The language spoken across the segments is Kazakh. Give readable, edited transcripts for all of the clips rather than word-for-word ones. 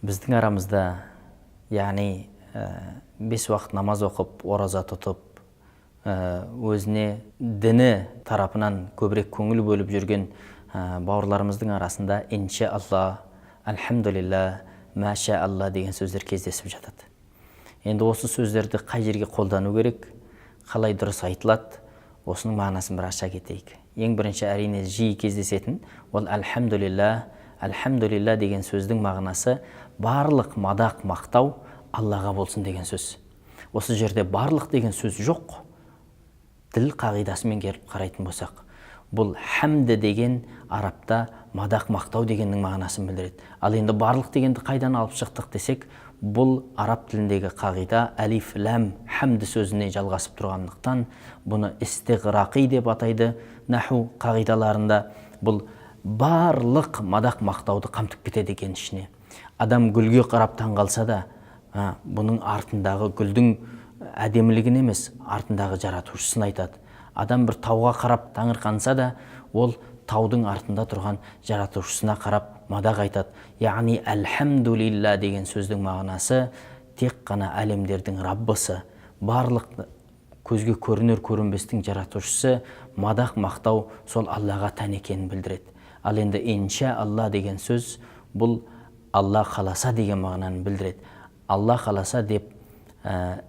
біздің арамызда, яғни 5 уақыт намаз оқып, ораза тұтып, өзіне діні тарапынан көбірек көңіл бөліп жүрген бауырларымыздың арасында иншаалла, альхамдулилля, мәшә алла деген сөздер кездесіп жатады. Енді осы сөздерді қай жерге қолдану керек, қалай дұрыс айтылады, осының мағынасын бір аша кетейік. Ең бірінші әрине жиі кездесетін, ол альхамдулилля деген сөздің мағынасы барлық мадақ мақтау Аллаға болсын деген сөз. Осы жерде барлық деген сөз жоқ. Тіл қағидасымен келіп қарайтын болсақ, бұл хамды деген арабта мадақ мақтау дегеннің мағынасын білдіреді. Ал енді барлық дегенді қайдан алып шықтық десек, бұл араб тіліндегі қағида әлиф, ләм, хамды сөзіне жалғасып тұрғандықтан, бұны истиғрақи деп атайды наху қағидаларында. Бұл барлық мадақ мақтауды қамтып кетеді екен ішіне. Адам гүлге қарап таңғалса да, бұның артындағы гүлдің әдемілігін емес, артындағы жаратушысын айтады. Адам бір тауға қарап таңырқанса да, ол таудың артында тұрған жаратушысына қарап мадақ айтады. Яғни альхамдулилля деген сөздің мағынасы тек қана әлемдердің Раббысы, барлық көзге көрінер көрінбестің жаратушысы, мадақ мақтау сол Аллаға тән екенін білдіреді. Ал енді иншаалла деген сөз бұл Алла қаласа деген мағынаны білдіреді. Алла қаласа деп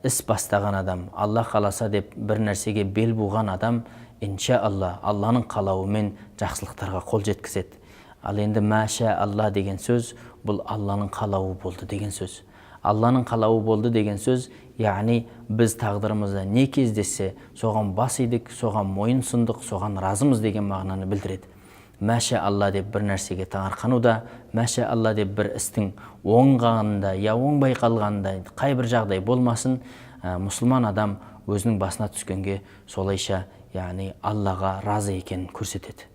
іс бастаған адам, Алла қаласа деп бір нәрсеге бел буған адам, иншаалла, Алланың қалауымен жақсылықтарға қол жеткізеді. Ал енді мәшә алла деген сөз, бұл Алланың қалауы болды деген сөз. Алланың қалауы болды деген сөз, яғни біз тағдырымызда не кездессе, соған бас идік, соған мойын сұндық, соған разымыз деген мағынаны білдіреді. Мәшә алла деп бір нәрсеге таңырқануда, мәшә алла деп бір істің оңғанында, я оңбай қалғанда, қай бір жағдай болмасын, мұсылман адам өзінің басына түскенге солайша, яғни Аллаға разы екенін көрсетеді.